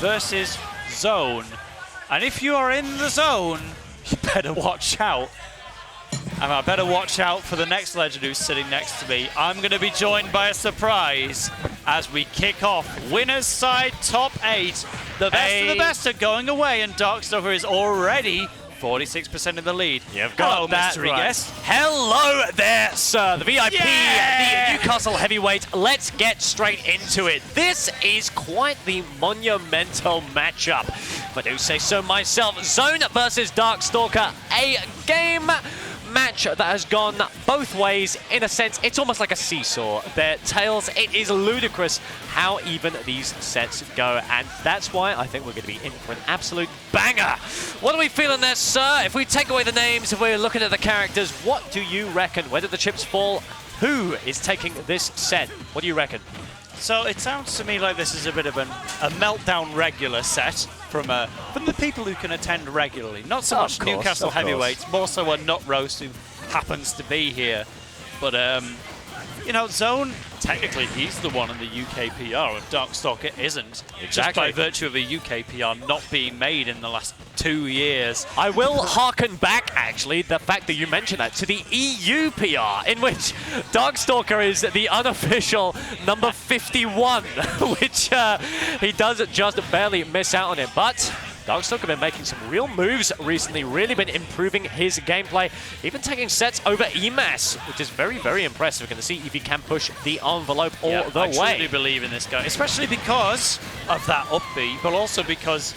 versus Zone. And if you are in the zone, you better watch out. And I better watch out for the next legend who's sitting next to me. I'm going to be joined by a surprise as we kick off Winners Side Top 8. The best of the best are going away, and DarkStalker is already 46% in the lead. You've got Hello, that mystery right. guest. Hello there, sir. The VIP, Yeah! the Newcastle heavyweight. Let's get straight into it. This is quite the monumental matchup, if I do say so myself. Zone versus DarkStalker, a game match that has gone both ways. In a sense, it's almost like a seesaw. Their tails, it is ludicrous how even these sets go, and that's why I think we're going to be in for an absolute banger. What are we feeling there, sir? If we take away the names, if we're looking at the characters, what do you reckon? Where did the chips fall? Who is taking this set? What do you reckon? So it sounds to me like this is a bit of a Meltdown regular set from the people who can attend regularly. Not so much Newcastle heavyweights, more so a nut roast who happens to be here. But, you know, Zone, technically he's the one in the UK PR, and DarkStalker isn't. Exactly. Just by virtue of a UK PR not being made in the last 2 years. I will harken back, actually, the fact that you mentioned that, to the EU PR, in which DarkStalker is the unofficial number 51, which he does just barely miss out on it. But DarkStalker been making some real moves recently, really been improving his gameplay, even taking sets over EMAS, which is very, very impressive. We're going to see if he can push the envelope all the way. I truly believe in this guy, especially because of that up B, but also because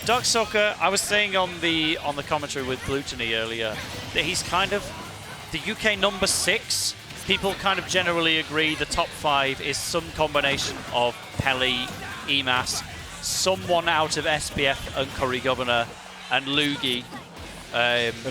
DarkStalker, I was saying on the commentary with Palutena earlier, that he's kind of the UK number 6. People kind of generally agree the top 5 is some combination of Peli, EMAS, someone out of SBF and Curry Governor, and Lugi.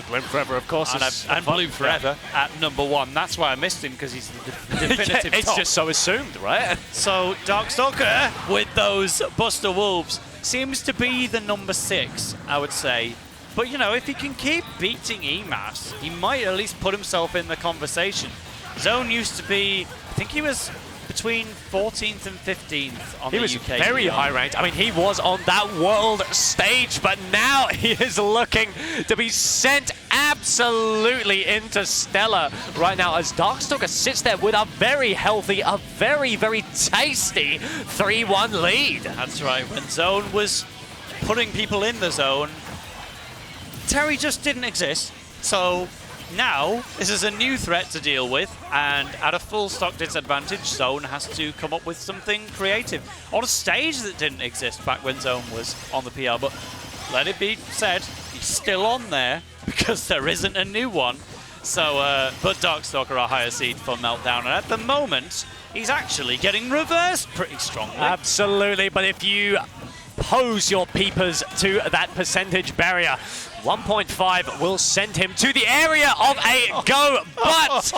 Bloom Forever, of course. And Bloom Forever at number 1. That's why I missed him, because he's the definitive It's top. just so assumed, right? So DarkStalker, with those Buster Wolves, seems to be the number 6, I would say. But, you know, if he can keep beating EMAS, he might at least put himself in the conversation. Zone used to be, I think he was between 14th and 15th on the UK. He was very high ranked. I mean, he was on that world stage, but now he is looking to be sent absolutely interstellar right now as DarkStalker sits there with a very healthy, a very, very tasty 3-1 lead. That's right. When Zone was putting people in the zone, Terry just didn't exist. So now, this is a new threat to deal with, and at a full stock disadvantage, Zone has to come up with something creative on a stage that didn't exist back when Zone was on the PR. But let it be said, he's still on there because there isn't a new one. So, but DarkStalker are higher seed for Meltdown, and at the moment, he's actually getting reversed pretty strongly. Absolutely, but if you pose your peepers to that percentage barrier, 1.5 will send him to the area of a go, but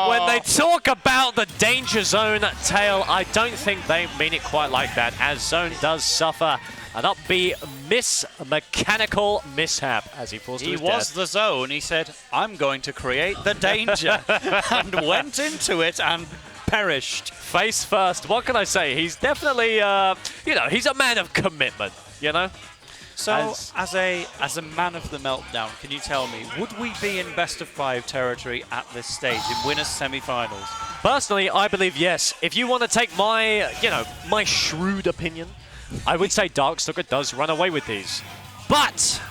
when they talk about the danger zone tail, I don't think they mean it quite like that, as Zone does suffer an up B mechanical mishap as he falls to his death. He was the Zone. He said, I'm going to create the danger, and went into it and perished. Face first. What can I say? He's definitely, you know, he's a man of commitment, you know? So, as a man of the Meltdown, can you tell me, would we be in best of 5 territory at this stage, in winners semi-finals? Personally, I believe yes. If you want to take my, you know, my shrewd opinion, I would say DarkStalker does run away with these. But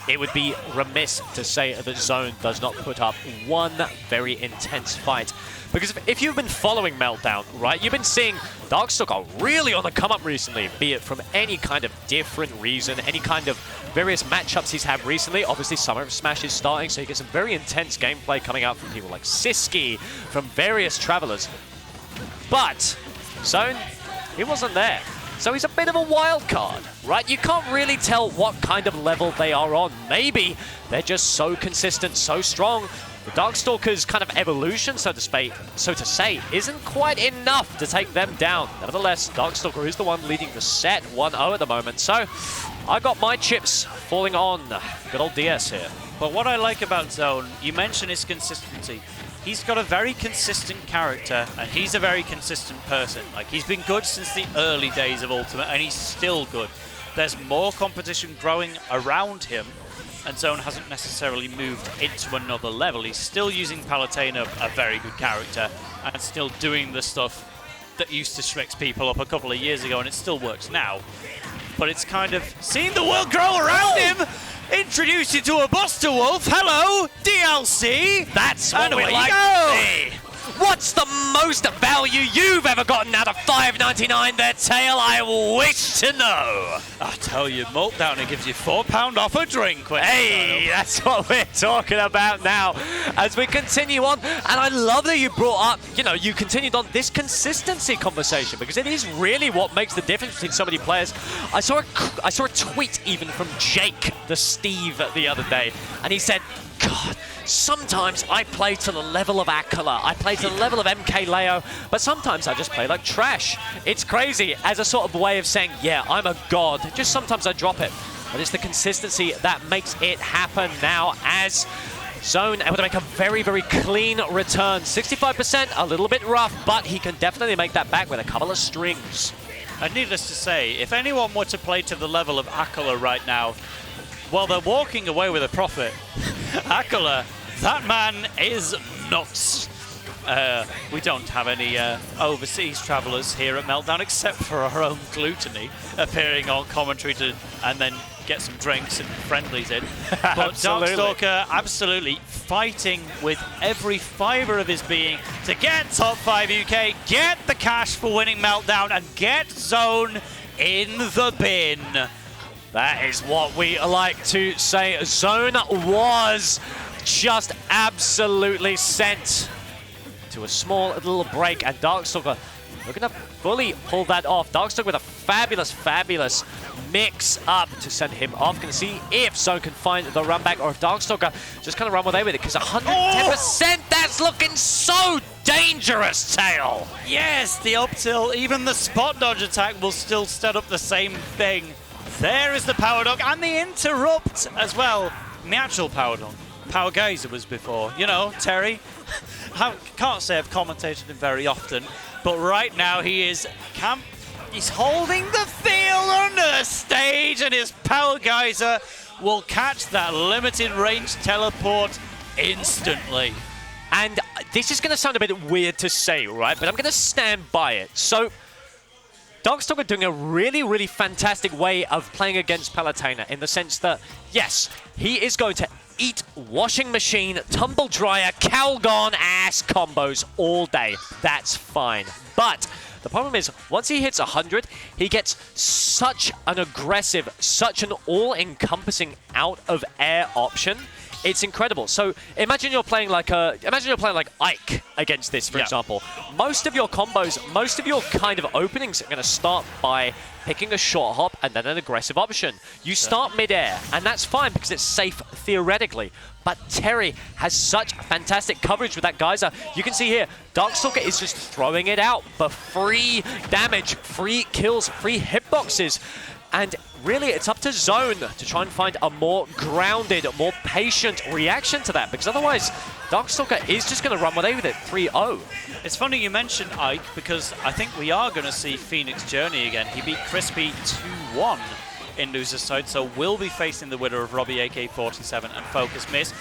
it would be remiss to say that Zone does not put up one very intense fight. Because if you've been following Meltdown, right, you've been seeing DarkStalker really on the come-up recently, be it from any kind of different reason, any kind of various matchups he's had recently. Obviously, Summer of Smash is starting, so you get some very intense gameplay coming out from people like Siski, from various travelers. But Zone, he wasn't there. So he's a bit of a wild card, right? You can't really tell what kind of level they are on. Maybe they're just so consistent, so strong. The DarkStalker's kind of evolution, so to say, isn't quite enough to take them down. Nevertheless, DarkStalker is the one leading the set 1-0 at the moment. So I got my chips falling on good old DS here. But what I like about Zone, you mentioned his consistency. he's got a very consistent character, and he's a very consistent person. Like, he's been good since the early days of Ultimate, and he's still good. There's more competition growing around him, and Zone hasn't necessarily moved into another level. He's still using Palutena, a very good character, and still doing the stuff that used to Shrix people up a couple of years ago, and it still works now. But it's kind of seeing the world grow around him. Introduce you to a Buster Wolf. Hello, DLC. That's what and we away like you go. to see. What's the most value you've ever gotten out of $5.99 there, Tail? I wish to know. I tell you, Meltdown, it gives you £4 off a drink. Hey, that's what we're talking about now as we continue on. And I love that you brought up, you continued on this consistency conversation, because it is really what makes the difference between so many players. I saw a tweet even from Jake, the Steve, the other day, and he said, God, sometimes I play to the level of Akala, I play to the level of MK Leo, but sometimes I just play like trash. It's crazy as a sort of way of saying, yeah, I'm a god, just sometimes I drop it. But it's the consistency that makes it happen now, as Zone able to make a very, very clean return. 65%, a little bit rough, but he can definitely make that back with a couple of strings. And needless to say, if anyone were to play to the level of Akala right now, well, they're walking away with a profit. Akala, that man is nuts. We don't have any overseas travellers here at Meltdown, except for our own Gluttony, appearing on commentary and then get some drinks and friendlies in. But DarkStalker, absolutely fighting with every fibre of his being to get top 5 UK, get the cash for winning Meltdown, and get Zone in the bin. That is what we like to say. Zone was just absolutely sent to a small little break, and DarkStalker looking to fully pull that off. DarkStalker with a fabulous, fabulous mix-up to send him off. Going to see if Zone can find the run back, or if DarkStalker just kind of run away with it, because 110%, that's looking so dangerous, Tail. Yes, the up tilt, even the spot dodge attack will still set up the same thing. There is the power dog and the interrupt as well. The actual power dog. Power Geyser was before. Terry, I can't say I've commentated him very often, but right now he's holding the field under the stage, and his Power Geyser will catch that limited range teleport instantly. And this is going to sound a bit weird to say, right? But I'm going to stand by it. So DarkStalker doing a really, really fantastic way of playing against Palutena, in the sense that, yes, he is going to eat washing machine, tumble dryer, Calgon ass combos all day. That's fine. But the problem is, once he hits 100, he gets such an aggressive, such an all-encompassing out-of-air option. It's incredible. So imagine you're playing like Ike against this, for example. Most of your combos, most of your kind of openings are going to start by picking a short hop and then an aggressive option. You start mid-air, and that's fine because it's safe theoretically. But Terry has such fantastic coverage with that geyser. You can see here, DarkStalker is just throwing it out for free damage, free kills, free hitboxes. And really, it's up to Zone to try and find a more grounded, more patient reaction to that, because otherwise, DarkStalker is just going to run away with it 3-0. It's funny you mentioned Ike, because I think we are going to see Phoenix Journey again. He beat Crispy 2-1 in loser's side, so we'll be facing the winner of Robbie AK-47 and Focus Miss.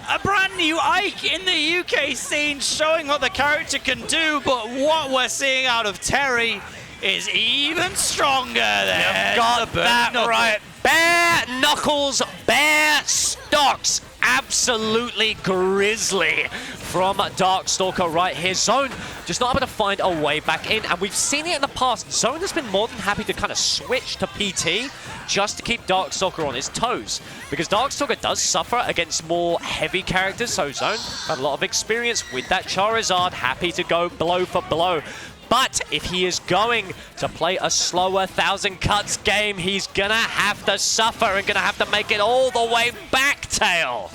A brand new Ike in the UK scene, showing what the character can do, but what we're seeing out of Terry is even stronger there. You've got that right. Bare knuckles, bare stocks. Absolutely grisly from DarkStalker right here. Zone just not able to find a way back in, and we've seen it in the past. Zone has been more than happy to kind of switch to PT just to keep DarkStalker on his toes, because DarkStalker does suffer against more heavy characters, so Zone had a lot of experience with that Charizard, happy to go blow for blow. But if he is going to play a slower 1,000 cuts game, he's going to have to suffer and going to have to make it all the way back, Tail.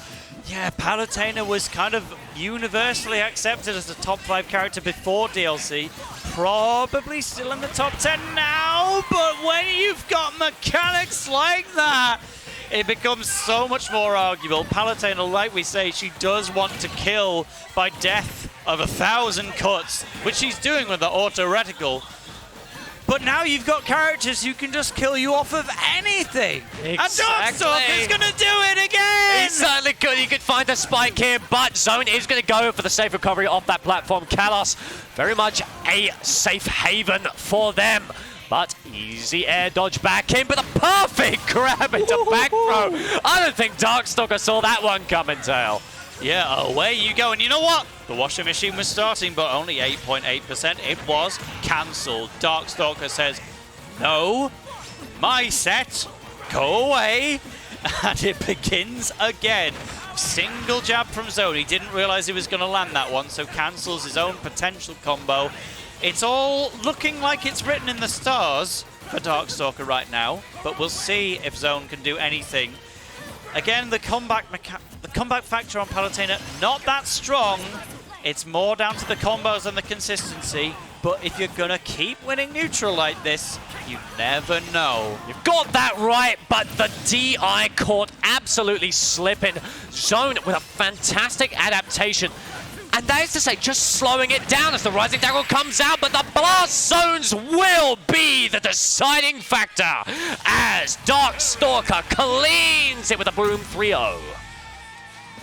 Yeah, Palutena was kind of universally accepted as a top 5 character before DLC. Probably still in the top 10 now, but when you've got mechanics like that, it becomes so much more arguable. Palutena, like we say, she does want to kill by death of 1,000 cuts, which she's doing with the auto reticle. But now you've got characters who can just kill you off of anything. Exactly. And DarkStalker's going to do it again! He certainly could. He could find a spike here, but Zone is going to go for the safe recovery off that platform. Kalos, very much a safe haven for them. But easy air dodge back in, but a perfect grab into back throw. I don't think DarkStalker saw that one coming, Tail. Yeah, away you go. And you know what? The washing machine was starting, but only 8.8%. It was cancelled. DarkStalker says, no, my set, go away. And it begins again. Single jab from Zone. He didn't realize he was going to land that one, so cancels his own potential combo. It's all looking like it's written in the stars for DarkStalker right now, but we'll see if Zone can do anything. Again, the comeback factor on Palutena, not that strong. It's more down to the combos and the consistency. But if you're going to keep winning neutral like this, you never know. You've got that right, but the DI caught absolutely slipping. Zone with a fantastic adaptation. And that is to say, just slowing it down as the Rising Dagger comes out, but the blast zones will be the deciding factor as DarkStalker cleans it with a Broom 3-0.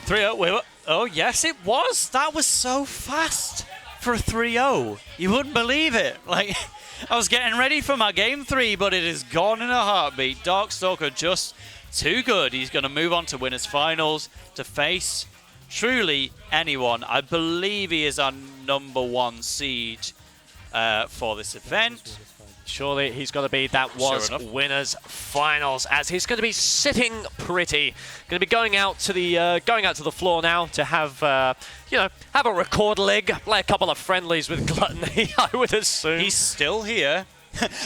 3-0, oh yes it was. That was so fast for a 3-0. You wouldn't believe it. Like, I was getting ready for my game 3, but it is gone in a heartbeat. DarkStalker just too good. He's going to move on to winners finals to face truly anyone. I believe he is our #1 seed for this event. Surely he's got to be. That was winners finals, as he's going to be sitting pretty. Going to be going out to the floor now to have have a record leg, play a couple of friendlies with Gluttony. I would assume he's still here.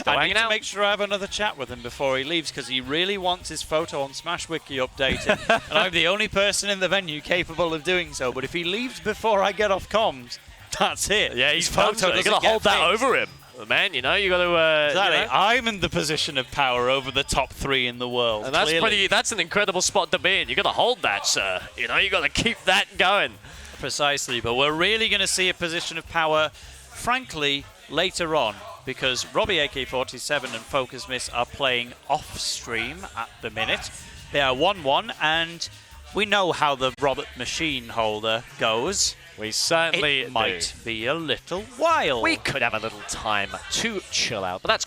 I need to make sure I have another chat with him before he leaves, because he really wants his photo on SmashWiki updated. And I'm the only person in the venue capable of doing so. But if he leaves before I get off comms, that's it. Yeah, he's photo. You're going to hold that over him. Man, you got to... exactly. I'm in the position of power over the top 3 in the world. And that's an incredible spot to be in. You've got to hold that, sir. You got to keep that going. Precisely. But we're really going to see a position of power, frankly, later on, because Robbie AK-47 and Focus Miss are playing off-stream at the minute. They are 1-1, and we know how the Robert Machine holder goes. We certainly might be a little while. We could have a little time to chill out, but that's